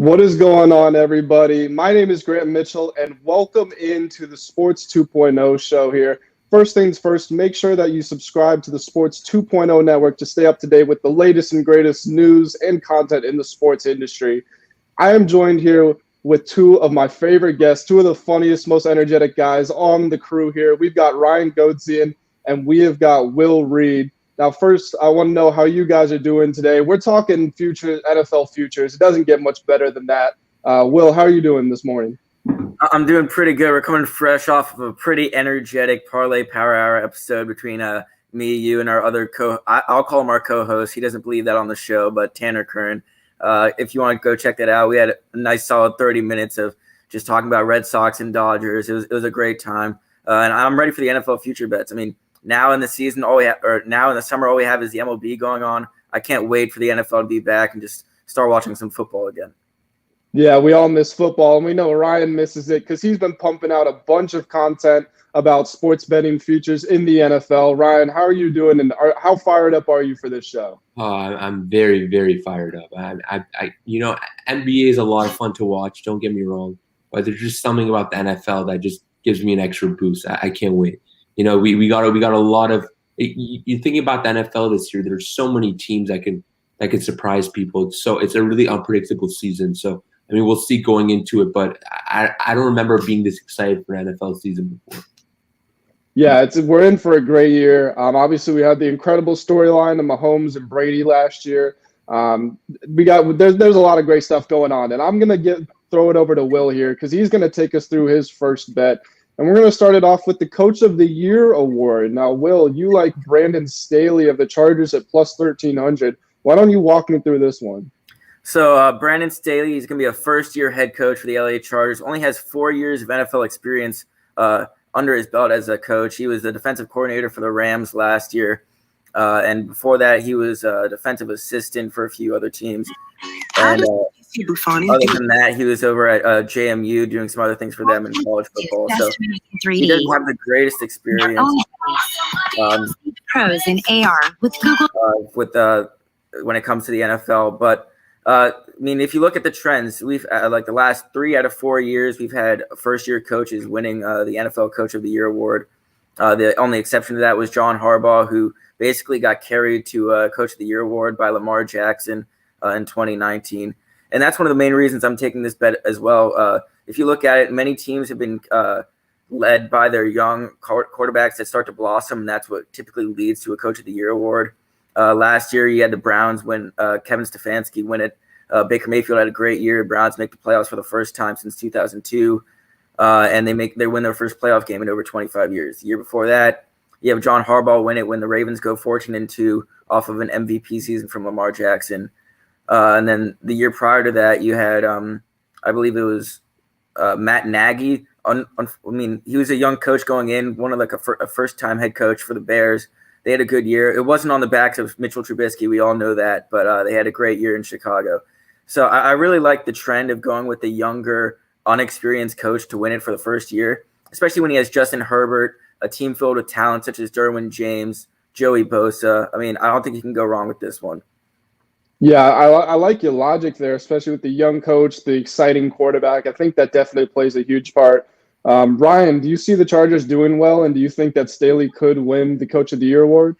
What is going on, everybody? My name is Grant Mitchell, and welcome into the Sports 2.0 show here. First things first, make sure that you subscribe to the Sports 2.0 network to stay up to date with the latest and greatest news and content in the sports industry. I am joined here with two of my favorite guests, two of the funniest, most energetic guys on the crew here. We've got Ryan Goetzian, and we have got Will Reed. Now, first, I want to know how you guys are doing today. We're talking future NFL futures. It doesn't get much better than that. Will, how are you doing this morning? I'm doing pretty good. We're coming fresh off of a pretty energetic Parlay Power Hour episode between me, you, and our other I'll call him our co-host. He doesn't believe that on the show, but Tanner Kern. If you want to go check that out, we had a nice solid 30 minutes of just talking about Red Sox and Dodgers. It was a great time, and I'm ready for the NFL future bets. I mean, now in the season, now in the summer, all we have is the MLB going on. I can't wait for the NFL to be back and just start watching some football again. Yeah, we all miss football, and we know Ryan misses it because he's been pumping out a bunch of content about sports betting futures in the NFL. Ryan, how are you doing, and how fired up are you for this show? I'm very, very fired up. NBA is a lot of fun to watch. Don't get me wrong, but there's just something about the NFL that just gives me an extra boost. I can't wait. You know, we got a lot of. You think about the NFL this year. There's so many teams that can surprise people. So it's a really unpredictable season. So I mean, we'll see going into it, but I don't remember being this excited for an NFL season before. Yeah, we're in for a great year. Obviously, we had the incredible storyline of Mahomes and Brady last year. There's a lot of great stuff going on, and I'm gonna throw it over to Will here because he's gonna take us through his first bet, and we're gonna start it off with the Coach of the Year award. Now, Will, you like Brandon Staley of the Chargers at plus 1,300. Why don't you walk me through this one? So Brandon Staley, he's going to be a first-year head coach for the LA Chargers. Only has 4 years of NFL experience under his belt as a coach. He was the defensive coordinator for the Rams last year. And before that, he was a defensive assistant for a few other teams. And other than that, he was over at JMU doing some other things for them in college football. So he doesn't have the greatest experience. Pros in AR with Google. When it comes to the NFL. But I mean, if you look at the trends, we've like the last 3 out of 4 years, we've had first-year coaches winning the NFL Coach of the Year award. The only exception to that was John Harbaugh, who basically got carried to Coach of the Year award by Lamar Jackson in 2019. And that's one of the main reasons I'm taking this bet as well. If you look at it, many teams have been led by their young quarterbacks that start to blossom, and that's what typically leads to a Coach of the Year award. Last year, you had the Browns win. Kevin Stefanski win it. Baker Mayfield had a great year. Browns make the playoffs for the first time since 2002, and they win their first playoff game in over 25 years. The year before that, you have John Harbaugh win it when the Ravens go 14-2 off of an MVP season from Lamar Jackson. And then the year prior to that, you had I believe it was Matt Nagy. He was a young coach going in, one of like a first-time head coach for the Bears. They had a good year. It wasn't on the backs of Mitchell Trubisky. We all know that, but they had a great year in Chicago. So I really like the trend of going with the younger, unexperienced coach to win it for the first year, especially when he has Justin Herbert, a team filled with talent such as Derwin James, Joey Bosa. I mean, I don't think you can go wrong with this one. Yeah, I like your logic there, especially with the young coach, the exciting quarterback. I think that definitely plays a huge part. Ryan, do you see the Chargers doing well, and do you think that Staley could win the Coach of the Year award?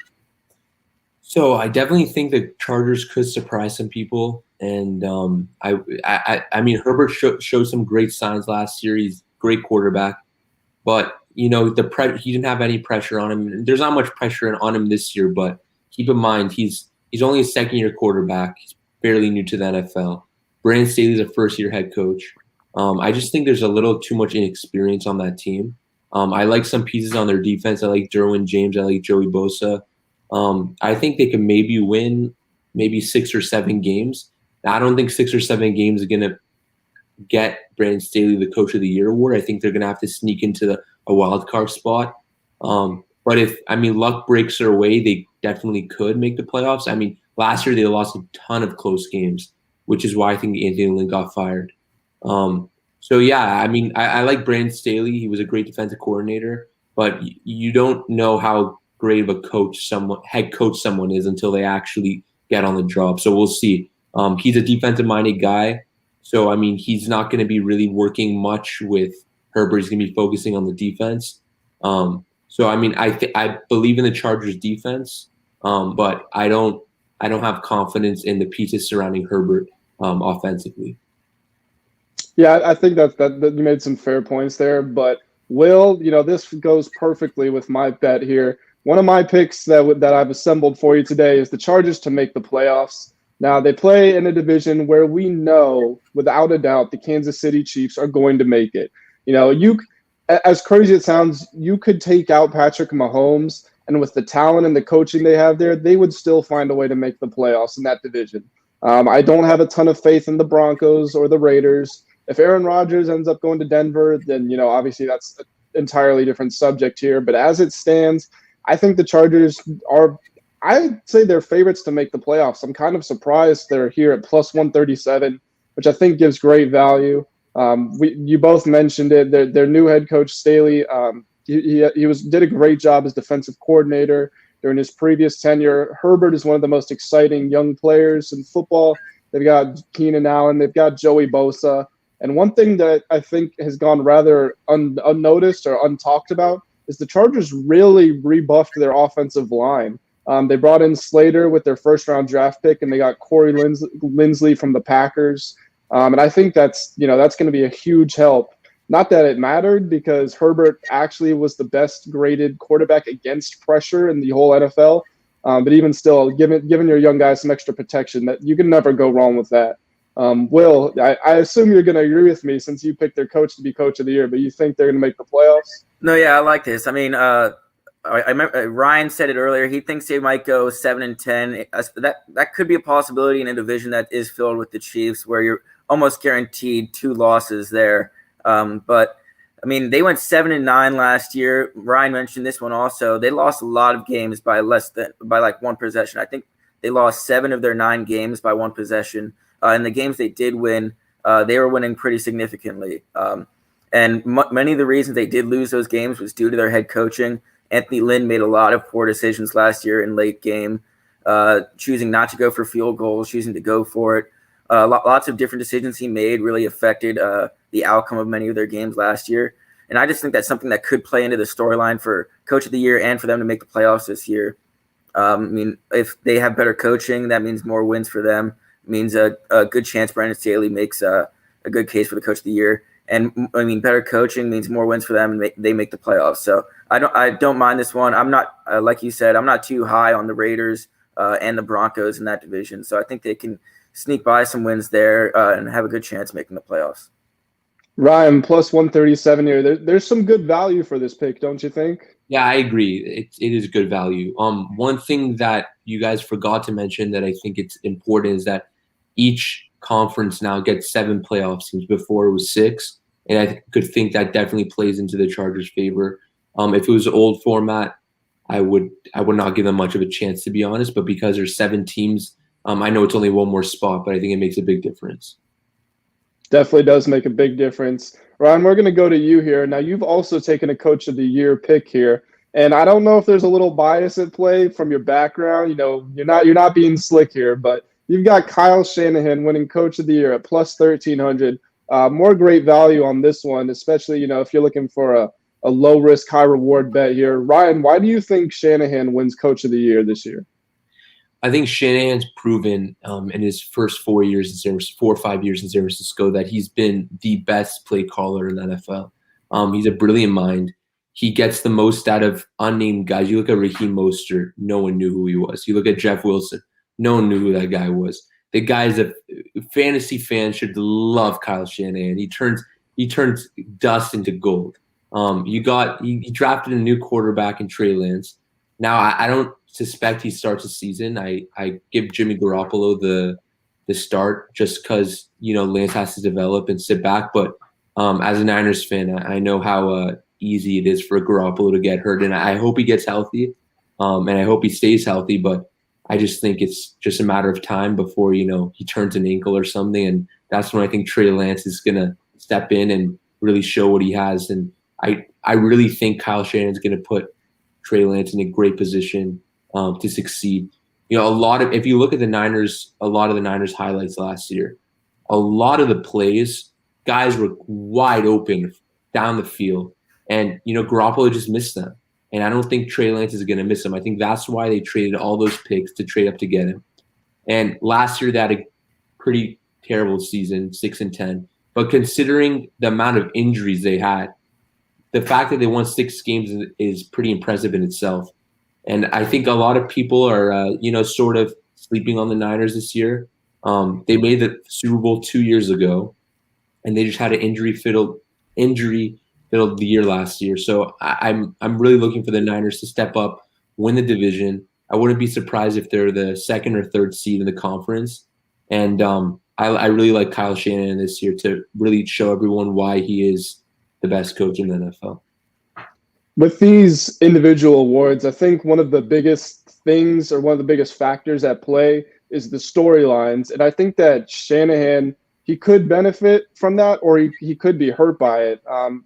So I definitely think the Chargers could surprise some people, and I mean Herbert showed some great signs last year. He's a great quarterback, but you know he didn't have any pressure on him. There's not much pressure on him this year, but keep in mind he's only a second-year quarterback. He's fairly new to the NFL. Brandon Staley's a first-year head coach. I just think there's a little too much inexperience on that team. I like some pieces on their defense. I like Derwin James. I like Joey Bosa. I think they can maybe win 6 or 7 games. Now, I don't think 6 or 7 games are going to get Brandon Staley the Coach of the Year award. I think they're going to have to sneak into a wild card spot. But if luck breaks their way, they definitely could make the playoffs. I mean, last year they lost a ton of close games, which is why I think Anthony Lynn got fired. So yeah, I mean, I like Brandon Staley. He was a great defensive coordinator, but you don't know how great of a head coach someone is until they actually get on the job. So we'll see. He's a defensive minded guy. So, I mean, he's not going to be really working much with Herbert. He's going to be focusing on the defense. So, I mean, I believe in the Chargers defense, but I don't have confidence in the pieces surrounding Herbert offensively. Yeah, I think that you made some fair points there. But Will, this goes perfectly with my bet here. One of my picks that I've assembled for you today is the Chargers to make the playoffs. Now, they play in a division where we know, without a doubt, the Kansas City Chiefs are going to make it. As crazy as it sounds, you could take out Patrick Mahomes, and with the talent and the coaching they have there, they would still find a way to make the playoffs in that division. I don't have a ton of faith in the Broncos or the Raiders. If Aaron Rodgers ends up going to Denver, then, obviously that's an entirely different subject here. But as it stands, I think the Chargers I'd say they're favorites to make the playoffs. I'm kind of surprised they're here at plus 137, which I think gives great value. You both mentioned it. Their new head coach, Staley, he did a great job as defensive coordinator during his previous tenure. Herbert is one of the most exciting young players in football. They've got Keenan Allen. They've got Joey Bosa. And one thing that I think has gone rather unnoticed or untalked about is the Chargers really rebuffed their offensive line. They brought in Slater with their first-round draft pick, and they got Corey Linsley from the Packers. And I think that's going to be a huge help. Not that it mattered, because Herbert actually was the best-graded quarterback against pressure in the whole NFL. But even still, giving your young guys some extra protection, that you can never go wrong with that. Will, I assume you're going to agree with me since you picked their coach to be coach of the year, but you think they're going to make the playoffs? No, yeah, I like this. I mean, I remember Ryan said it earlier. He thinks they might go 7-10. That could be a possibility in a division that is filled with the Chiefs, where you're almost guaranteed 2 losses there. But I mean, they went 7-9 last year. Ryan mentioned this one also. They lost a lot of games by like one possession. I think they lost 7 of their 9 games by one possession. And the games they did win, they were winning pretty significantly. And many of the reasons they did lose those games was due to their head coaching. Anthony Lynn made a lot of poor decisions last year in late game, choosing not to go for field goals, choosing to go for it. Lots of different decisions he made really affected the outcome of many of their games last year. And I just think that's something that could play into the storyline for Coach of the Year and for them to make the playoffs this year. I mean, if they have better coaching, that means more wins for them. It means a good chance Brandon Staley makes a good case for the Coach of the Year. And I mean, better coaching means more wins for them, and they make the playoffs. So I don't mind this one. I'm not, like you said, I'm not too high on the Raiders and the Broncos in that division. So I think they can sneak by some wins there and have a good chance making the playoffs. Ryan, plus 137 here. There's some good value for this pick, don't you think? Yeah, I agree. It is good value. One thing that you guys forgot to mention that I think it's important is that each conference now gets 7 playoff teams. Before it was 6, and I could think that definitely plays into the Chargers' favor. If it was an old format, I would not give them much of a chance, to be honest. But because there's 7 teams, I know it's only one more spot, but I think it makes a big difference. Definitely does make a big difference. Ryan, we're going to go to you here. Now, you've also taken a Coach of the Year pick here, and I don't know if there's a little bias at play from your background. You're not being slick here, but you've got Kyle Shanahan winning Coach of the Year at plus 1,300. More great value on this one, especially if you're looking for a low risk, high reward bet here. Ryan, why do you think Shanahan wins Coach of the Year this year? I think Shanahan's proven in his first 4 years in 4 or 5 years in San Francisco that he's been the best play caller in the NFL. He's a brilliant mind. He gets the most out of unnamed guys. You look at Raheem Mostert, no one knew who he was. You look at Jeff Wilson, no one knew who that guy was. The guys that fantasy fans should love Kyle Shanahan. He turns dust into gold. He drafted a new quarterback in Trey Lance. Now I don't suspect he starts the season. I give Jimmy Garoppolo the start just because Lance has to develop and sit back. But as a Niners fan, I know how easy it is for Garoppolo to get hurt, and I hope he gets healthy, and I hope he stays healthy. But I just think it's just a matter of time before he turns an ankle or something, and that's when I think Trey Lance is gonna step in and really show what he has. And I really think Kyle Shanahan's gonna put Trey Lance in a great position to succeed. If you look at the Niners, a lot of the Niners highlights last year, a lot of the plays, guys were wide open down the field. And, Garoppolo just missed them. And I don't think Trey Lance is going to miss him. I think that's why they traded all those picks to trade up to get him. And last year, they had a pretty terrible season, 6-10. But considering the amount of injuries they had, the fact that they won 6 games is pretty impressive in itself. And I think a lot of people are, sort of sleeping on the Niners this year. They made the Super Bowl 2 years ago, and they just had an injury-filled the year last year. So I'm really looking for the Niners to step up, win the division. I wouldn't be surprised if they're the 2nd or 3rd seed in the conference. And I really like Kyle Shanahan this year to really show everyone why he is the best coach in the NFL. With these individual awards, I think one of the biggest things or one of the biggest factors at play is the storylines. And I think that Shanahan, he could benefit from that, or he could be hurt by it.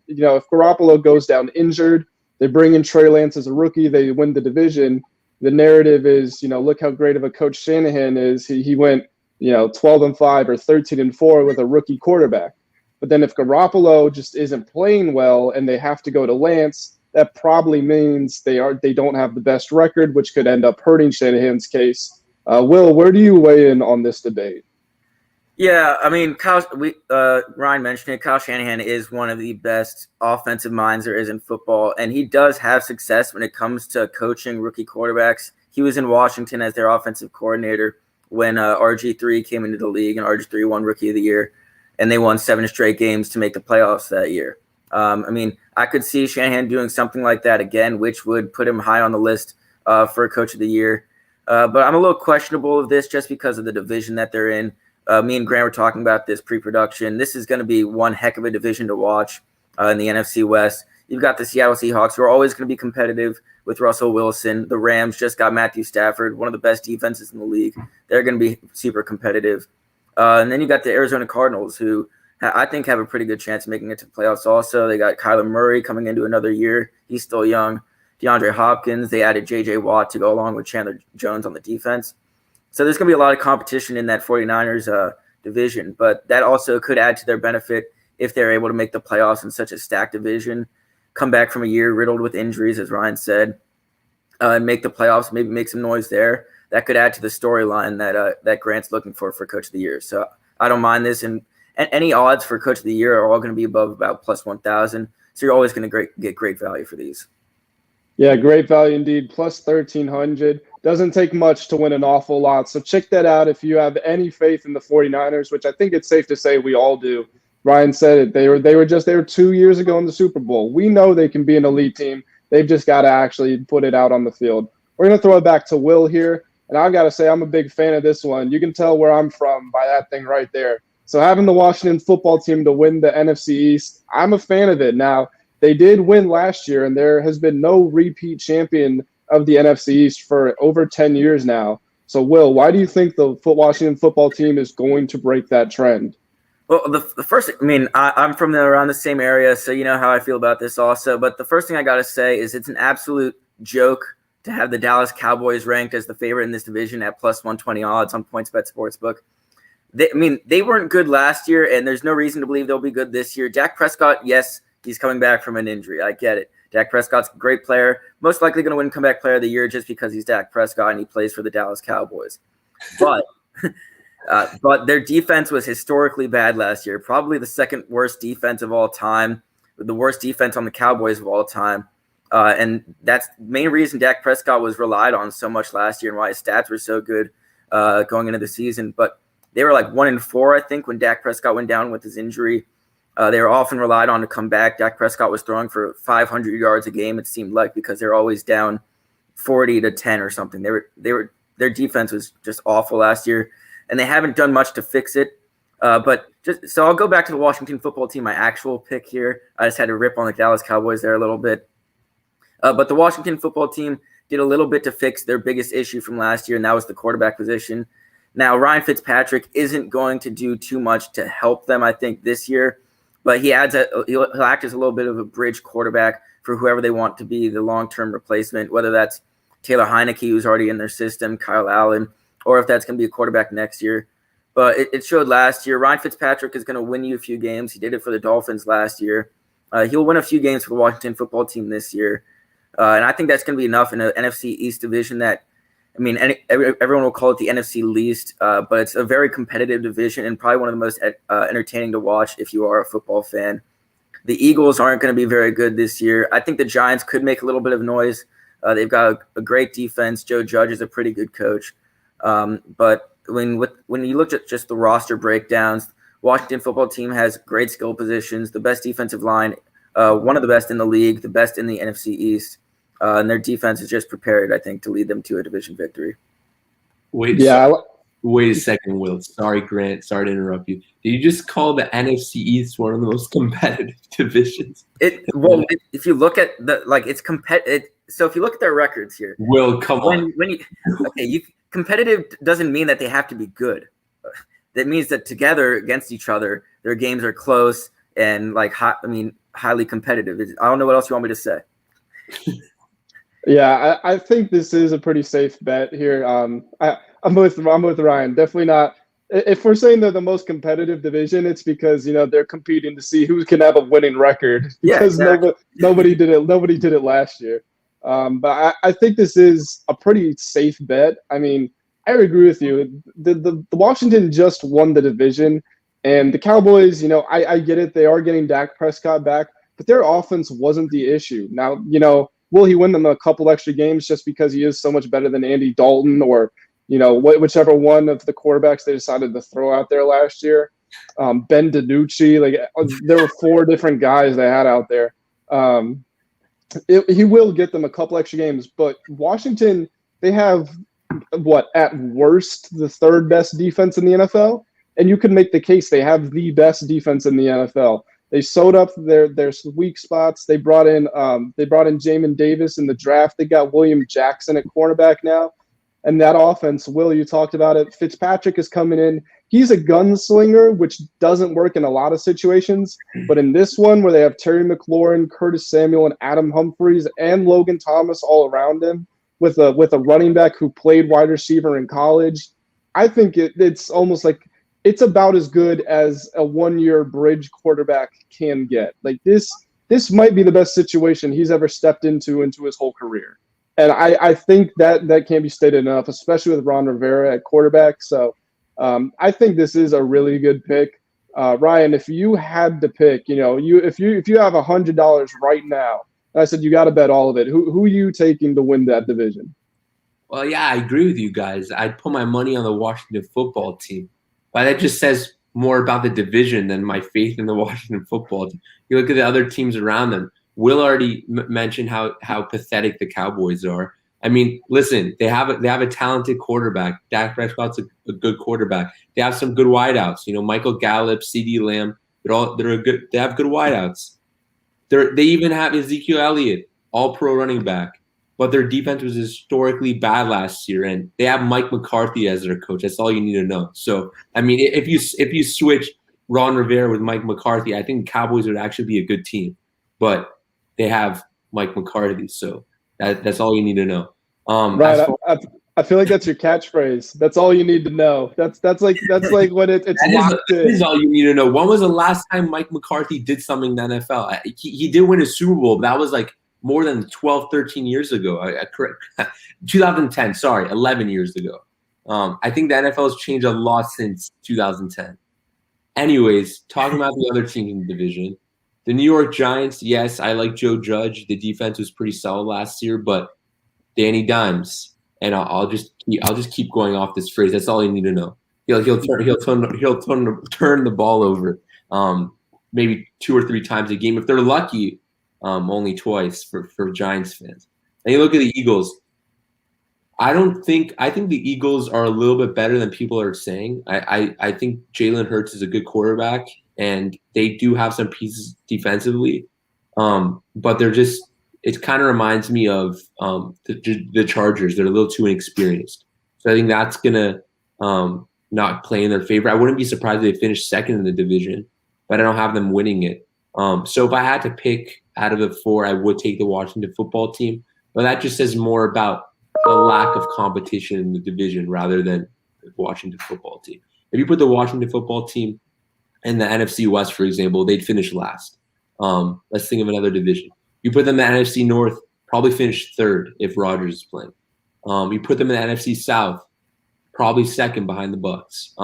If Garoppolo goes down injured, they bring in Trey Lance as a rookie, they win the division. The narrative is, look how great of a coach Shanahan is. He went, 12-5 or 13-4 with a rookie quarterback. But then if Garoppolo just isn't playing well and they have to go to Lance, that probably means they don't have the best record, which could end up hurting Shanahan's case. Will, where do you weigh in on this debate? Yeah, I mean, Ryan mentioned it. Kyle Shanahan is one of the best offensive minds there is in football, and he does have success when it comes to coaching rookie quarterbacks. He was in Washington as their offensive coordinator when RG3 came into the league, and RG3 won Rookie of the Year, and they won 7 straight games to make the playoffs that year. I could see Shanahan doing something like that again, which would put him high on the list for Coach of the Year. But I'm a little questionable of this just because of the division that they're in. Me and Grant were talking about this pre-production. This is going to be one heck of a division to watch in the NFC West. You've got the Seattle Seahawks, who are always going to be competitive with Russell Wilson. The Rams just got Matthew Stafford, one of the best defenses in the league. They're going to be super competitive. And then you got the Arizona Cardinals, who I think have a pretty good chance of making it to the playoffs also. They got Kyler Murray coming into another year. He's still young. DeAndre Hopkins. They added J.J. Watt to go along with Chandler Jones on the defense. So there's going to be a lot of competition in that 49ers division, but that also could add to their benefit if they're able to make the playoffs in such a stacked division, come back from a year riddled with injuries, as Ryan said, and make the playoffs, maybe make some noise there. That could add to the storyline that Grant's looking for Coach of the Year. So I don't mind this. And any odds for Coach of the Year are all going to be above about plus 1,000. So you're always going to get great value for these. Yeah, great value indeed. Plus 1,300. Doesn't take much to win an awful lot. So check that out if you have any faith in the 49ers, which I think it's safe to say we all do. Ryan said it. They were 2 years ago in the Super Bowl. We know they can be an elite team. They've just got to actually put it out on the field. We're going to throw it back to Will here. And I've got to say, I'm a big fan of this one. You can tell where I'm from by that thing right there. So having the Washington football team to win the NFC East, I'm a fan of it. Now, they did win last year, and there has been no repeat champion of the NFC East for over 10 years now. So, Will, why do you think the Washington football team is going to break that trend? Well, the first, I'm from around the same area, so you know how I feel about this also. But the first thing I got to say is it's an absolute joke to have the Dallas Cowboys ranked as the favorite in this division at plus 120 odds on PointsBet Sportsbook. They weren't good last year, and there's no reason to believe they'll be good this year. Dak Prescott, yes, he's coming back from an injury. I get it. Dak Prescott's a great player, most likely going to win Comeback Player of the Year just because he's Dak Prescott and he plays for the Dallas Cowboys. But but their defense was historically bad last year, probably the second worst defense of all time, the worst defense on the Cowboys of all time. And that's the main reason Dak Prescott was relied on so much last year and why his stats were so good going into the season. But they were like 1-4, I think, when Dak Prescott went down with his injury. They were often relied on to come back. Dak Prescott was throwing for 500 yards a game, it seemed like, because they were always down 40-10 or something. Their defense was just awful last year, and they haven't done much to fix it. So I'll go back to the Washington football team, my actual pick here. I just had to rip on the Dallas Cowboys there a little bit. But the Washington football team did a little bit to fix their biggest issue from last year, and that was the quarterback position. Now, Ryan Fitzpatrick isn't going to do too much to help them, I think, this year. But he'll act as a little bit of a bridge quarterback for whoever they want to be the long-term replacement, whether that's Taylor Heineke, who's already in their system, Kyle Allen, or if that's going to be a quarterback next year. but it showed last year. Ryan Fitzpatrick is going to win you a few games. He did it for the Dolphins last year. He'll win a few games for the Washington football team this year. And I think that's going to be enough in the NFC East division that, I mean, everyone will call it the NFC least, but it's a very competitive division and probably one of the most entertaining to watch if you are a football fan. The Eagles aren't going to be very good this year. I think the Giants could make a little bit of noise. They've got a great defense. Joe Judge is a pretty good coach. But when you look at just the roster breakdowns, Washington football team has great skill positions, the best defensive line, one of the best in the league, the best in the NFC East. And their defense is just prepared, I think, to lead them to a division victory. Wait a second, Will. Sorry, Grant. Sorry to interrupt you. Did you just call the NFC East one of the most competitive divisions? If you look at it's competitive. So if you look at their records here, Will, come on. Competitive doesn't mean that they have to be good. That means that together against each other, their games are close and highly competitive. I don't know what else you want me to say. Yeah, I think this is a pretty safe bet here. I'm with Ryan. Definitely not. If we're saying they're the most competitive division, it's because they're competing to see who can have a winning record. Because nobody did it. Nobody did it last year. But I think this is a pretty safe bet. I mean, I agree with you. The Washington just won the division, and the Cowboys. I get it. They are getting Dak Prescott back, but their offense wasn't the issue. Now, will he win them a couple extra games just because he is so much better than Andy Dalton or, whichever one of the quarterbacks they decided to throw out there last year? Ben DiNucci, there were 4 different guys they had out there. He will get them a couple extra games, but Washington, they have at worst the 3rd best defense in the NFL, and you can make the case they have the best defense in the NFL. They sewed up their weak spots. They brought in Jamin Davis in the draft. They got William Jackson at cornerback now. And that offense, Will, you talked about it. Fitzpatrick is coming in. He's a gunslinger, which doesn't work in a lot of situations. But in this one, where they have Terry McLaurin, Curtis Samuel, and Adam Humphries, and Logan Thomas all around him, with a running back who played wide receiver in college, I think it's almost like it's about as good as a 1-year bridge quarterback can get. This might be the best situation he's ever stepped into his whole career. And I think that can't be stated enough, especially with Ron Rivera at quarterback. So I think this is a really good pick. Ryan, if you had to pick, if you have $100 right now, and I said you got to bet all of it, who are you taking to win that division? Well, yeah, I agree with you guys. I'd put my money on the Washington football team. But that just says more about the division than my faith in the Washington football team. You look at the other teams around them. Will already mentioned how pathetic the Cowboys are. I mean, listen, they have a talented quarterback. Dak Prescott's a good quarterback. They have some good wideouts. Michael Gallup, CeeDee Lamb. They have good wideouts. They even have Ezekiel Elliott, all-pro running back. But their defense was historically bad last year, and they have Mike McCarthy as their coach. That's all you need to know. So, I mean, if you switch Ron Rivera with Mike McCarthy, I think the Cowboys would actually be a good team. But they have Mike McCarthy, so that's all you need to know. Right. I feel like that's your catchphrase. That's all you need to know. That's like what it's locked in. That is all you need to know. When was the last time Mike McCarthy did something in the NFL? He did win a Super Bowl, but that was more than 12, 13 years ago. 2010, 11 years ago. I think the NFL has changed a lot since 2010. Anyways, talking about the other teams in the division, the New York Giants, yes, I like Joe Judge. The defense was pretty solid last year, but Danny Dimes, and I'll just keep going off this phrase. That's all you need to know. He'll turn the ball over maybe 2 or 3 times a game if they're lucky. Only twice for Giants fans. And you look at the Eagles. I think the Eagles are a little bit better than people are saying. I think Jalen Hurts is a good quarterback, and they do have some pieces defensively. But it kind of reminds me of the Chargers. They're a little too inexperienced. So I think that's gonna not play in their favor. I wouldn't be surprised if they finish second in the division, but I don't have them winning it. So if I had to pick out of the 4, I would take the Washington football team. But that just says more about the lack of competition in the division rather than the Washington football team. If you put the Washington football team in the NFC West, for example, they'd finish last. Let's think of another division. You put them in the NFC North, probably finish third if Rodgers is playing. You put them in the NFC South, probably second behind the Bucs.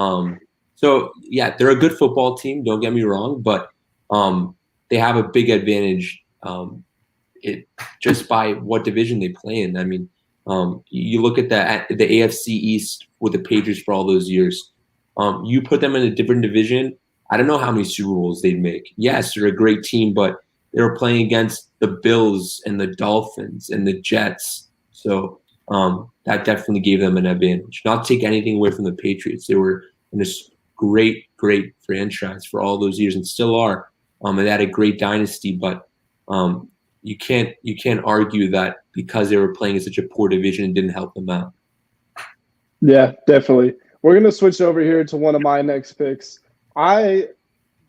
So yeah, they're a good football team. Don't get me wrong, but they have a big advantage just by what division they play in. I mean, you look at the AFC East with the Patriots for all those years. You put them in a different division, I don't know how many Super Bowls they'd make. Yes, they're a great team, but they were playing against the Bills and the Dolphins and the Jets. So that definitely gave them an advantage. Not to take anything away from the Patriots. They were in this great franchise for all those years and still are. And they had a great dynasty, but you can't argue that because they were playing in such a poor division, it didn't help them out. Yeah, definitely. We're going to switch over here to one of my next picks.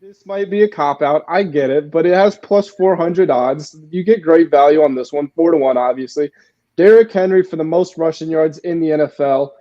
This might be a cop-out. I get it, but it has plus 400 odds. You get great value on this one, 4-1, obviously. Derrick Henry for the most rushing yards in the NFL.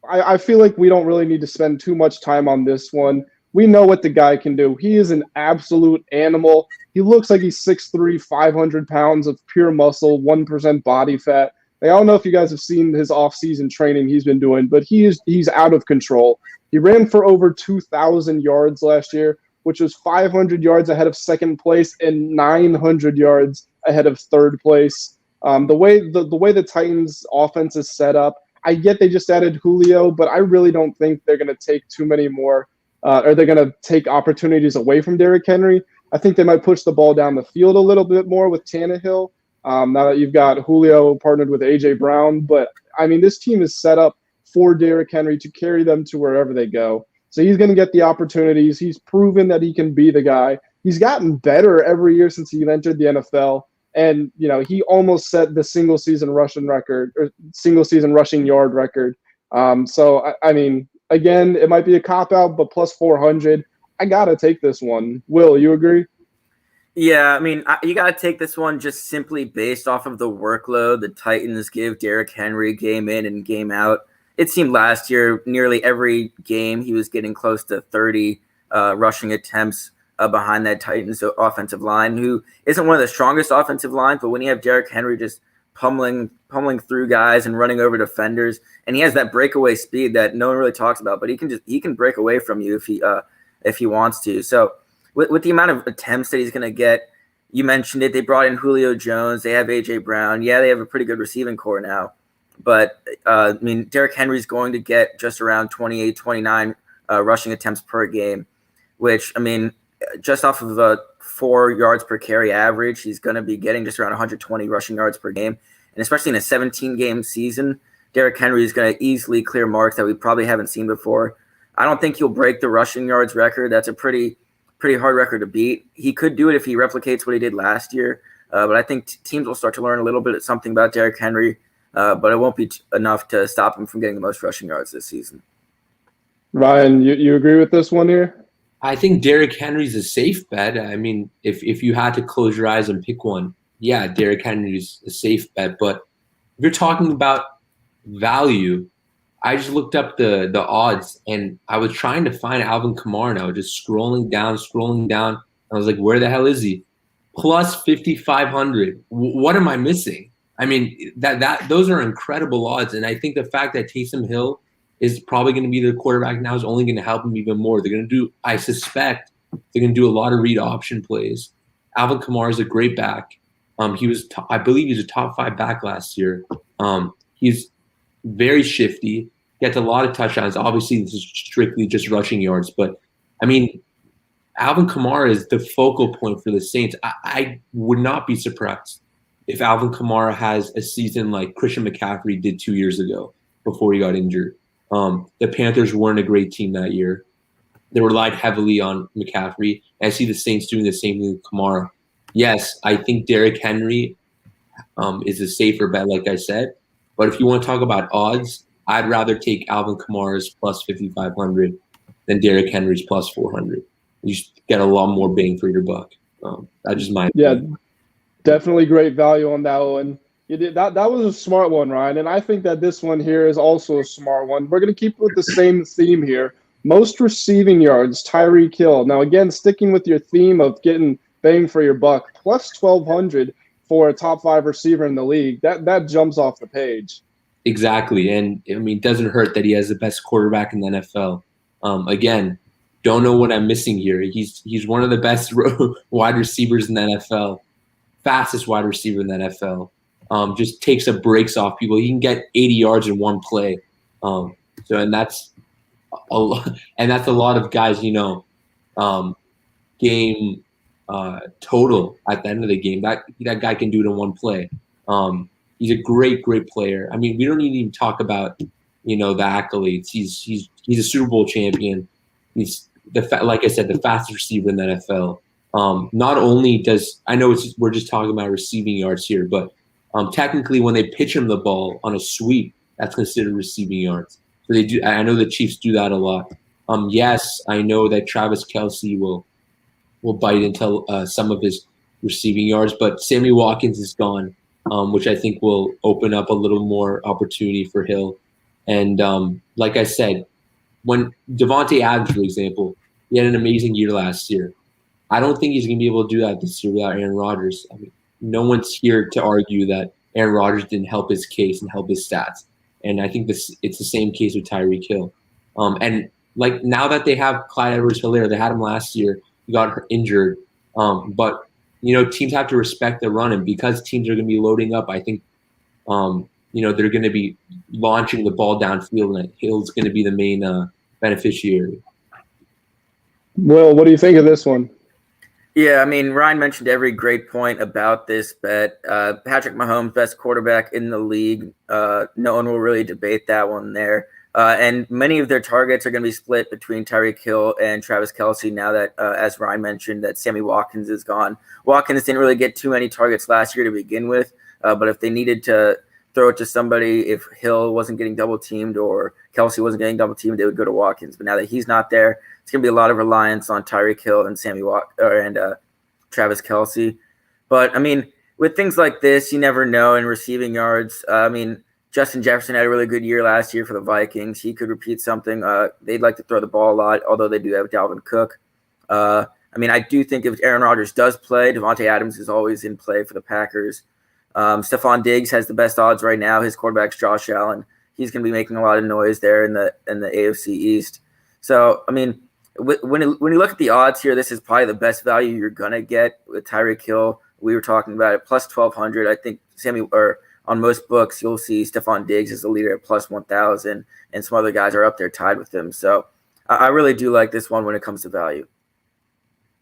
I feel like we don't really need to spend too much time on this one. We know what the guy can do. He is an absolute animal. He looks like he's 6'3", 500 pounds of pure muscle, 1% body fat. I don't know if you guys have seen his off-season training he's been doing, but he's out of control. He ran for over 2,000 yards last year, which was 500 yards ahead of second place and 900 yards ahead of third place. The way the Titans' offense is set up, I get they just added Julio, but I really don't think they're going to take too many more, or they're going to take opportunities away from Derrick Henry. I think they might push the ball down the field a little bit more with Tannehill. Now that you've got Julio partnered with A.J. Brown. But, I mean, this team is set up for Derrick Henry to carry them to wherever they go. So he's going to get the opportunities. He's proven that he can be the guy. He's gotten better every year since he entered the NFL. And, you know, he almost set the single-season rushing yard record. So, I mean, again, it might be a cop-out, but plus 400. I got to take this one. Will, you agree? Yeah, I mean, you got to take this one just simply based off of the workload the Titans give Derrick Henry game in and game out. It seemed last year, nearly every game, he was getting close to 30 rushing attempts behind that Titans offensive line, who isn't one of the strongest offensive lines, but when you have Derrick Henry just pummeling through guys and running over defenders, and he has that breakaway speed that no one really talks about, but he can break away from you if he wants to. So with the amount of attempts that he's going to get, you mentioned it, they brought in Julio Jones, they have A.J. Brown. Yeah, they have a pretty good receiving core now. But, I mean, Derrick Henry's going to get just around 28, 29 rushing attempts per game, which, I mean, just off of a 4 yards per carry average, he's going to be getting just around 120 rushing yards per game. And especially in a 17-game season, Derrick Henry is going to easily clear marks that we probably haven't seen before. I don't think he'll break the rushing yards record. That's a pretty hard record to beat. He could do it if he replicates what he did last year. But I think teams will start to learn a little bit of something about Derrick Henry. But it won't be enough to stop him from getting the most rushing yards this season. Ryan, you agree with this one here? I think Derrick Henry's a safe bet. I mean, if you had to close your eyes and pick one, yeah, Derrick Henry's a safe bet. But if you're talking about value, I just looked up the odds, and I was trying to find Alvin Kamara, and I was just scrolling down. I was like, where the hell is he? Plus 5,500. What am I missing? I mean, that those are incredible odds, and I think the fact that Taysom Hill is probably going to be their quarterback now is only going to help him even more. I suspect they're going to do a lot of read option plays. Alvin Kamara is a great back. I believe he's a top 5 back last year. He's very shifty, gets a lot of touchdowns. Obviously, this is strictly just rushing yards, but I mean, Alvin Kamara is the focal point for the Saints. I would not be surprised if Alvin Kamara has a season like Christian McCaffrey did 2 years ago before he got injured. The Panthers weren't a great team that year. They relied heavily on McCaffrey. I see the Saints doing the same thing with Kamara. Yes, I think Derrick Henry is a safer bet, like I said. But if you want to talk about odds, I'd rather take Alvin Kamara's plus 5,500 than Derrick Henry's plus 400. You just get a lot more bang for your buck. That's just my opinion. Yeah, definitely great value on that one. You did that was a smart one, Ryan, and I think that this one here is also a smart one. We're going to keep with the same theme here. Most receiving yards, Tyreek Hill. Now, again, sticking with your theme of getting bang for your buck, plus 1,200 for a top 5 receiver in the league. That jumps off the page. Exactly. And, I mean, it doesn't hurt that he has the best quarterback in the NFL. Again, don't know what I'm missing here. He's one of the best wide receivers in the NFL, fastest wide receiver in the NFL. Just takes the brakes off people. He can get 80 yards in one play. And that's a lot of guys, game total at the end of the game. That guy can do it in one play. He's a great player. I mean, we don't even talk about the accolades. He's a Super Bowl champion. He's like I said, the fastest receiver in the NFL. Not only does we're just talking about receiving yards here, but technically when they pitch him the ball on a sweep, that's considered receiving yards. So they do. I know the Chiefs do that a lot. Yes, I know that Travis Kelce will bite into some of his receiving yards, but Sammy Watkins is gone, which I think will open up a little more opportunity for Hill. And like I said, when Devontae Adams, for example, he had an amazing year last year. I don't think he's going to be able to do that this year without Aaron Rodgers. I mean, no one's here to argue that Aaron Rodgers didn't help his case and help his stats. And I think it's the same case with Tyreek Hill. And like now that they have Clyde Edwards-Helaire, they had him last year. He got injured. But teams have to respect the run, and because teams are going to be loading up, I think they're going to be launching the ball downfield, and Hill's going to be the main beneficiary. Will, what do you think of this one? Yeah, I mean, Ryan mentioned every great point about this bet. Patrick Mahomes, best quarterback in the league. No one will really debate that one there. And many of their targets are going to be split between Tyreek Hill and Travis Kelce now that, as Ryan mentioned, that Sammy Watkins is gone. Watkins didn't really get too many targets last year to begin with, but if they needed to throw it to somebody, if Hill wasn't getting double-teamed or Kelce wasn't getting double-teamed, they would go to Watkins. But now that he's not there, it's going to be a lot of reliance on Tyreek Hill and Travis Kelce. But, I mean, with things like this, you never know in receiving yards. I mean, Justin Jefferson had a really good year last year for the Vikings. He could repeat something. They'd like to throw the ball a lot, although they do have Dalvin Cook. I mean, I do think if Aaron Rodgers does play, Devontae Adams is always in play for the Packers. Stephon Diggs has the best odds right now. His quarterback's Josh Allen. He's going to be making a lot of noise there in the AFC East. So, I mean, when you look at the odds here, this is probably the best value you're going to get with Tyreek Hill. We were talking about it, plus 1,200. I think on most books, you'll see Stephon Diggs as the leader at plus 1,000, and some other guys are up there tied with him. So I really do like this one when it comes to value.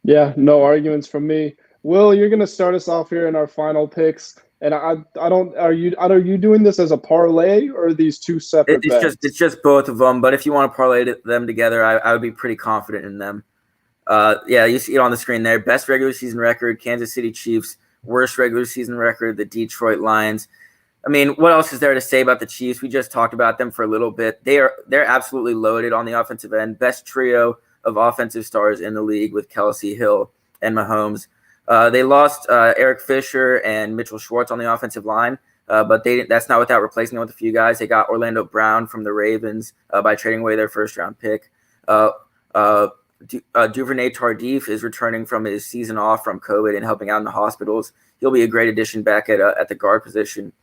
Yeah, no arguments from me. Will, you're going to start us off here in our final picks. And are you doing this as a parlay or are these two separate bets? It's just both of them. But if you want to parlay them together, I would be pretty confident in them. Yeah, you see it on the screen there. Best regular season record, Kansas City Chiefs. Worst regular season record, the Detroit Lions. I mean, what else is there to say about the Chiefs? We just talked about them for a little bit. They're absolutely loaded on the offensive end. Best trio of offensive stars in the league with Kelce, Hill, and Mahomes. They lost Eric Fisher and Mitchell Schwartz on the offensive line, but that's not without replacing them with a few guys. They got Orlando Brown from the Ravens by trading away their first-round pick. Duvernay Tardif is returning from his season off from COVID and helping out in the hospitals. He'll be a great addition back at the guard position.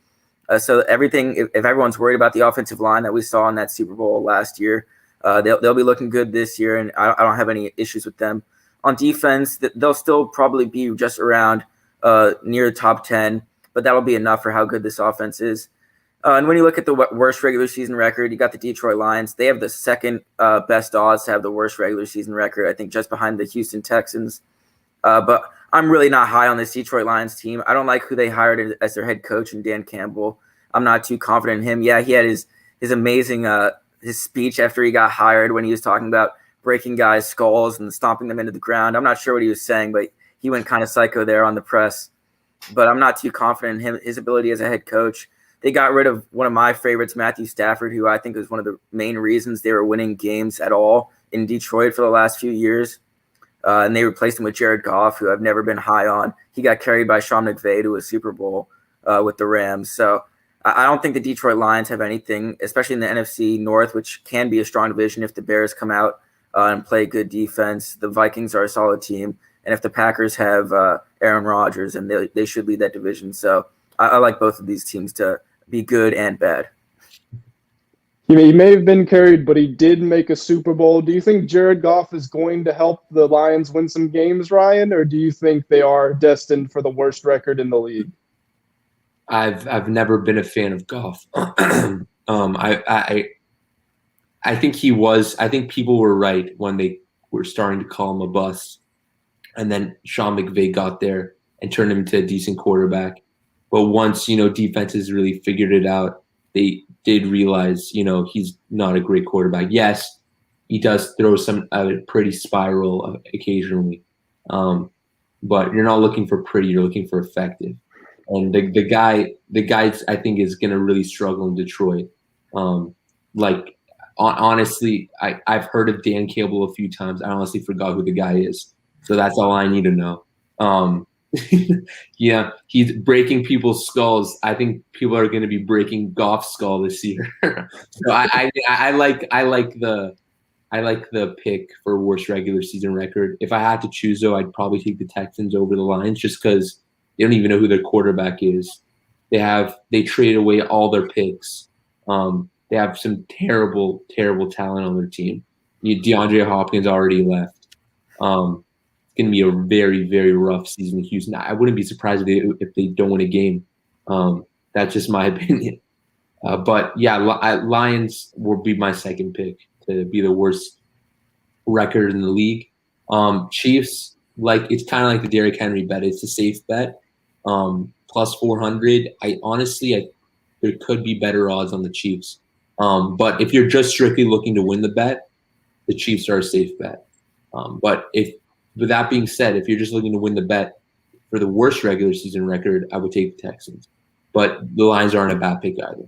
So everything, if everyone's worried about the offensive line that we saw in that Super Bowl last year, they'll be looking good this year, and I don't have any issues with them. On defense, they'll still probably be just around near the top 10, but that'll be enough for how good this offense is. And when you look at the worst regular season record, you got the Detroit Lions. They have the second best odds to have the worst regular season record, I think, just behind the Houston Texans. But I'm really not high on this Detroit Lions team. I don't like who they hired as their head coach in Dan Campbell. I'm not too confident in him. Yeah, he had his amazing his speech after he got hired when he was talking about breaking guys' skulls and stomping them into the ground. I'm not sure what he was saying, but he went kind of psycho there on the press. But I'm not too confident in him, his ability as a head coach. They got rid of one of my favorites, Matthew Stafford, who I think was one of the main reasons they were winning games at all in Detroit for the last few years. And they replaced him with Jared Goff, who I've never been high on. He got carried by Sean McVay to a Super Bowl with the Rams. So I don't think the Detroit Lions have anything, especially in the NFC North, which can be a strong division if the Bears come out and play good defense. The Vikings are a solid team, and if the Packers have Aaron Rodgers, and they should lead that division. So I like both of these teams to be good and bad. He may have been carried, but he did make a Super Bowl. Do you think Jared Goff is going to help the Lions win some games, Ryan, or do you think they are destined for the worst record in the league? I've never been a fan of Goff. I think he was. I think people were right when they were starting to call him a bust, and then Sean McVay got there and turned him into a decent quarterback. But once defenses really figured it out, they did realize he's not a great quarterback. Yes, he does throw a pretty spiral occasionally, but you're not looking for pretty. You're looking for effective. And the guy I think is going to really struggle in Detroit. Honestly, I've heard of Dan Campbell a few times. I honestly forgot who the guy is. So that's all I need to know. Yeah, he's breaking people's skulls. I think people are going to be breaking Goff's skull this year. So I like the pick for worst regular season record. If I had to choose, though, I'd probably take the Texans over the Lions just because they don't even know who their quarterback is. They traded away all their picks. They have some terrible, terrible talent on their team. DeAndre Hopkins already left. It's going to be a very, very rough season in Houston. I wouldn't be surprised if they don't win a game. That's just my opinion. But yeah, Lions will be my second pick to be the worst record in the league. Chiefs, it's kind of like the Derrick Henry bet. It's a safe bet. Plus 400. There could be better odds on the Chiefs. But if you're just strictly looking to win the bet, the Chiefs are a safe bet. But with that being said, if you're just looking to win the bet for the worst regular season record, I would take the Texans. But the Lions aren't a bad pick either.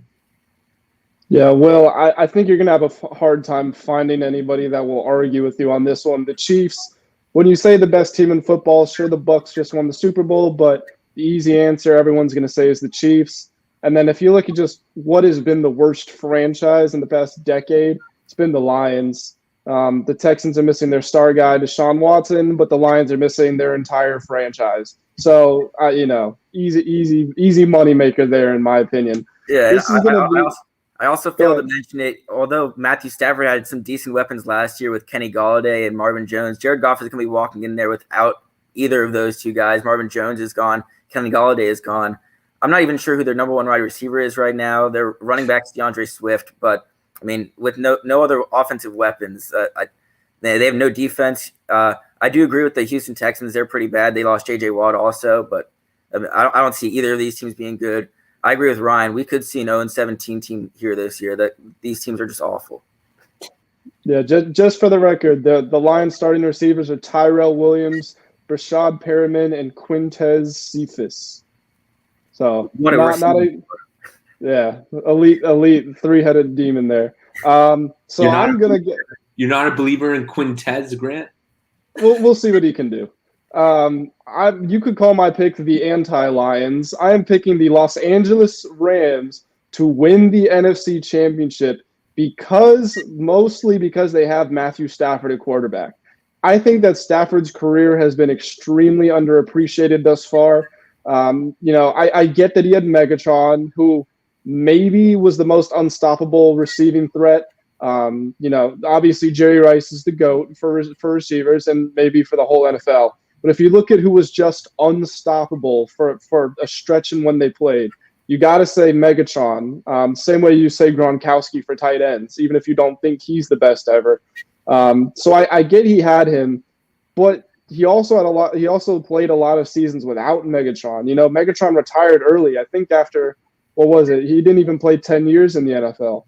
Yeah, well, I think you're going to have a hard time finding anybody that will argue with you on this one. The Chiefs, when you say the best team in football, sure, the Bucs just won the Super Bowl, but the easy answer everyone's going to say is the Chiefs. And then if you look at just what has been the worst franchise in the past decade, it's been the Lions. The Texans are missing their star guy, Deshaun Watson, but the Lions are missing their entire franchise. So, easy money maker there, in my opinion. Yeah, I also failed to mention it. Although Matthew Stafford had some decent weapons last year with Kenny Golladay and Marvin Jones, Jared Goff is going to be walking in there without either of those two guys. Marvin Jones is gone. Kenny Golladay is gone. I'm not even sure who their number one wide receiver is right now. Their running back's DeAndre Swift, but I mean, with no other offensive weapons, they have no defense. I do agree with the Houston Texans. They're pretty bad. They lost J.J. Watt also, but I don't see either of these teams being good. I agree with Ryan. We could see an 0-17 team here this year. That these teams are just awful. Yeah, just for the record, the Lions starting receivers are Tyrell Williams, Brashad Perriman, and Quintez Cephas. So elite three-headed demon there. You're not a believer in Quintez, Grant? We'll see what he can do. You could call my pick the anti-Lions. I am picking the Los Angeles Rams to win the NFC Championship mostly because they have Matthew Stafford at quarterback. I think that Stafford's career has been extremely underappreciated thus far. I get that he had Megatron, who maybe was the most unstoppable receiving threat. Obviously Jerry Rice is the GOAT for receivers and maybe for the whole NFL. But if you look at who was just unstoppable for a stretch and when they played, you got to say Megatron. Same way you say Gronkowski for tight ends, even if you don't think he's the best ever. So I get he had him, but he also played a lot of seasons without Megatron. Megatron retired early. I think after, he didn't even play 10 years in the NFL.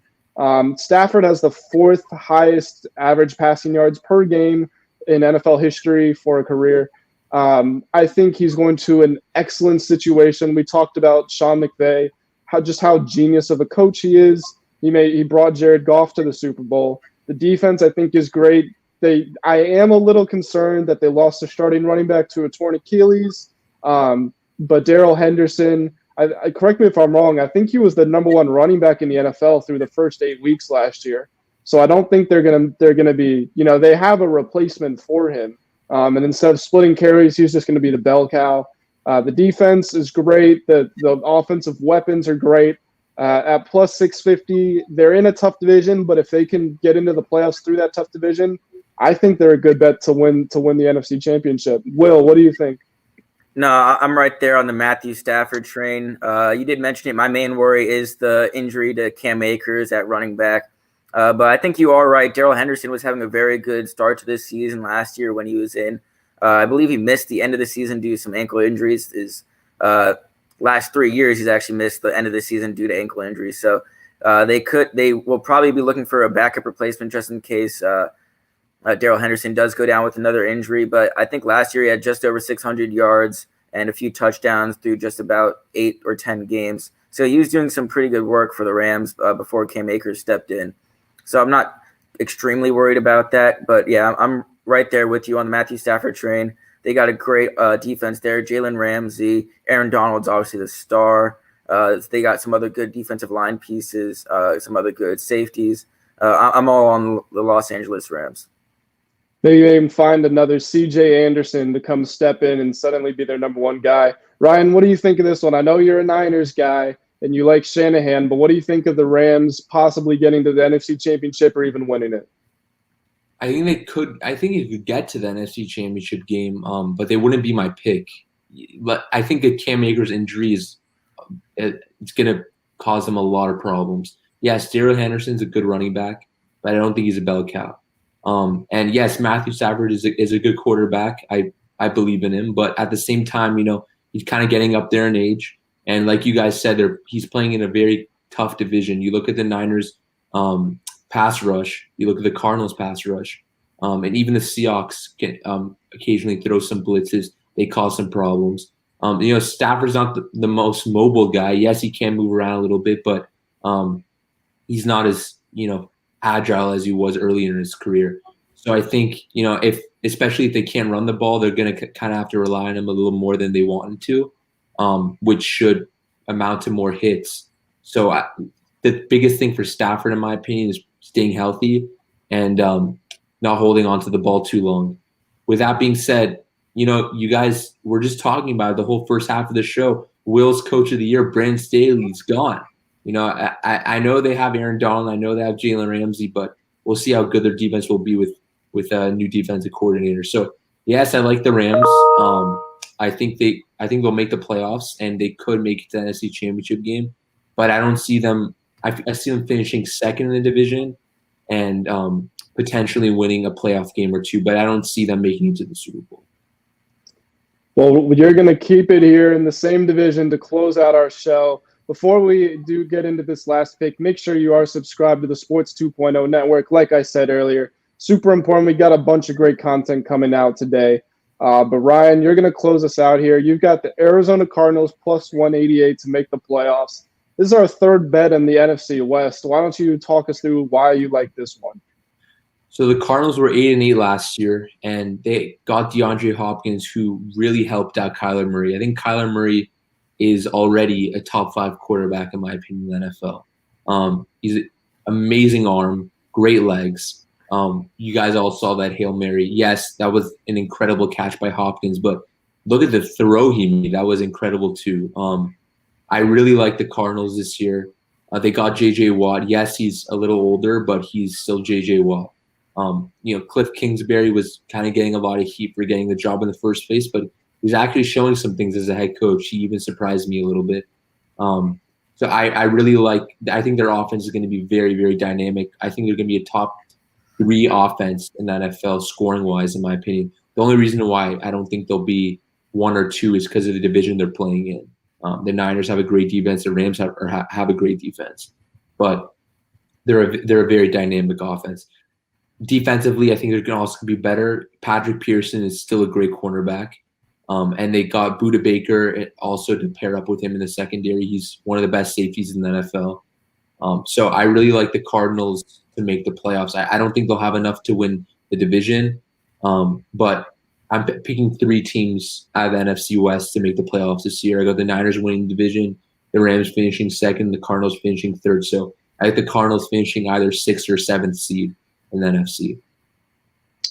Stafford has the fourth highest average passing yards per game in NFL history for a career. I think he's going to an excellent situation. We talked about Sean McVay, how genius of a coach he is. He brought Jared Goff to the Super Bowl. The defense, I think, is great. I am a little concerned that they lost their starting running back to a torn Achilles. But Darrell Henderson, correct me if I'm wrong, I think he was the number one running back in the NFL through the first 8 weeks last year. So I don't think they're gonna be, they have a replacement for him. And instead of splitting carries, he's just going to be the bell cow. The defense is great. The offensive weapons are great. At plus 650, they're in a tough division, but if they can get into the playoffs through that tough division, I think they're a good bet to win the NFC Championship. Will, what do you think? No, I'm right there on the Matthew Stafford train. You did mention it. My main worry is the injury to Cam Akers at running back. But I think you are right. Darrell Henderson was having a very good start to this season last year when he was in. I believe he missed the end of the season due to some ankle injuries. His last 3 years, he's actually missed the end of the season due to ankle injuries. So they will probably be looking for a backup replacement just in case Darrell Henderson does go down with another injury. But I think last year he had just over 600 yards and a few touchdowns through just about 8 or 10 games. So he was doing some pretty good work for the Rams before Cam Akers stepped in. So I'm not extremely worried about that. But, yeah, I'm right there with you on the Matthew Stafford train. They got a great defense there. Jalen Ramsey, Aaron Donald's obviously the star. They got some other good defensive line pieces, some other good safeties. I'm all on the Los Angeles Rams. Maybe they can find another C.J. Anderson to come step in and suddenly be their number one guy. Ryan, what do you think of this one? I know you're a Niners guy and you like Shanahan, but what do you think of the Rams possibly getting to the NFC Championship or even winning it? I think they could. I think it could get to the NFC Championship game, but they wouldn't be my pick. But I think that Cam Akers' injury it's going to cause them a lot of problems. Yes, Darrell Henderson's a good running back, but I don't think he's a bell cow. And yes, Matthew Stafford is a good quarterback. I believe in him, but at the same time, he's kind of getting up there in age. And like you guys said, he's playing in a very tough division. You look at the Niners pass rush, you look at the Cardinals pass rush, and even the Seahawks can occasionally throw some blitzes. They cause some problems. Stafford's not the most mobile guy. Yes, he can move around a little bit, but he's not as agile as he was earlier in his career. So I think especially if they can't run the ball, they're going to kind of have to rely on him a little more than they wanted to, which should amount to more hits. So the biggest thing for Stafford, in my opinion, is staying healthy and not holding on to the ball too long. With that being said, you guys were just talking about the whole first half of the show. Will's Coach of the Year, Brandon Staley's gone. I know they have Aaron Donald. I know they have Jalen Ramsey, but we'll see how good their defense will be with a new defensive coordinator. So, yes, I like the Rams. I think they'll make the playoffs, and they could make it to the NFC Championship game. But I don't see them – I see them finishing second in the division and potentially winning a playoff game or two. But I don't see them making it to the Super Bowl. Well, you're going to keep it here in the same division to close out our show. Before we do get into this last pick, make sure you are subscribed to the Sports 2.0 network. Like I said earlier, super important. We got a bunch of great content coming out today. But Ryan, you're going to close us out here. You've got the Arizona Cardinals plus 188 to make the playoffs. This is our third bet in the NFC West. Why don't you talk us through why you like this one? So the Cardinals were 8-8 last year, and they got DeAndre Hopkins, who really helped out Kyler Murray. I think Kyler Murray is already a top 5 quarterback, in my opinion, in the NFL. He's an amazing arm, great legs. You guys all saw that Hail Mary. Yes, that was an incredible catch by Hopkins, but look at the throw he made. That was incredible too. I really like the Cardinals this year. They got J.J. Watt. Yes, he's a little older, but he's still J.J. Watt. Cliff Kingsbury was kind of getting a lot of heat for getting the job in the first place, but he's actually showing some things as a head coach. He even surprised me a little bit. So I really I think their offense is going to be very, very dynamic. I think they're going to be a top 3 offense in the NFL scoring-wise, in my opinion. The only reason why I don't think they'll be 1 or 2 is because of the division they're playing in. The Niners have a great defense. The Rams have a great defense. But they're a very dynamic offense. Defensively, I think they're going to also be better. Patrick Pearson is still a great cornerback. And they got Budda Baker also to pair up with him in the secondary. He's one of the best safeties in the NFL. So I really like the Cardinals to make the playoffs. I don't think they'll have enough to win the division, but I'm picking 3 teams out of the NFC West to make the playoffs this year. I got the Niners winning the division, the Rams finishing second, the Cardinals finishing third. So I like the Cardinals finishing either 6th or 7th seed in the NFC.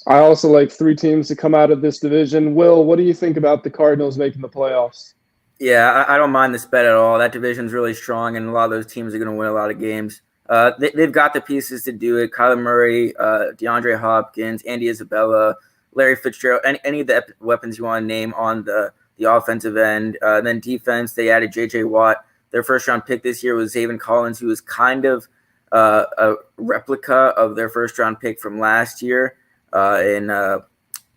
I also like 3 teams to come out of this division. Will, what do you think about the Cardinals making the playoffs? Yeah, I don't mind this bet at all. That division's really strong, and a lot of those teams are going to win a lot of games. They've got the pieces to do it. Kyler Murray, DeAndre Hopkins, Andy Isabella, Larry Fitzgerald, any of the weapons you want to name on the offensive end. Then defense, they added J.J. Watt. Their first-round pick this year was Zaven Collins, who was kind of a replica of their first-round pick from last year.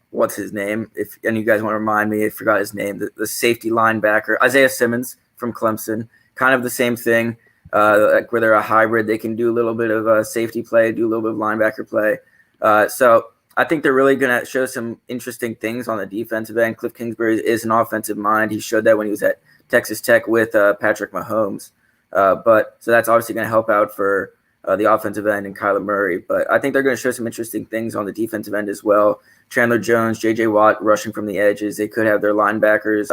What's his name? If any of you guys want to remind me, I forgot his name. The safety linebacker, Isaiah Simmons from Clemson. Kind of the same thing. Like where they're a hybrid, they can do a little bit of safety play, do a little bit of linebacker play. So I think they're really going to show some interesting things on the defensive end. Cliff Kingsbury is an offensive mind. He showed that when he was at Texas Tech with Patrick Mahomes. So that's obviously going to help out for the offensive end and Kyler Murray. But I think they're going to show some interesting things on the defensive end as well. Chandler Jones, J.J. Watt rushing from the edges. They could have their linebackers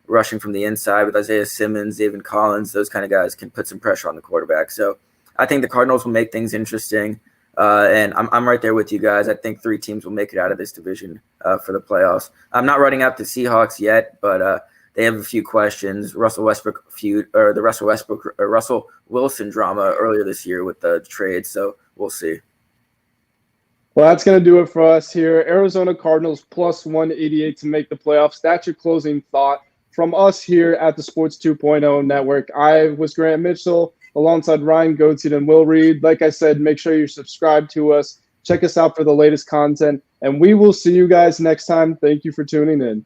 rushing from the inside with Isaiah Simmons, Zaven Collins. Those kind of guys can put some pressure on the quarterback. So I think the Cardinals will make things interesting. And I'm right there with you guys. I think 3 teams will make it out of this division for the playoffs. I'm not writing out the Seahawks yet, but they have a few questions. Russell Westbrook feud, or the Russell Wilson drama earlier this year with the trade. So we'll see. Well, that's going to do it for us here. Arizona Cardinals plus 188 to make the playoffs. That's your closing thought from us here at the Sports 2.0 Network. I was Grant Mitchell alongside Ryan Goetzian and Will Reed. Like I said, make sure you subscribe to us. Check us out for the latest content, and we will see you guys next time. Thank you for tuning in.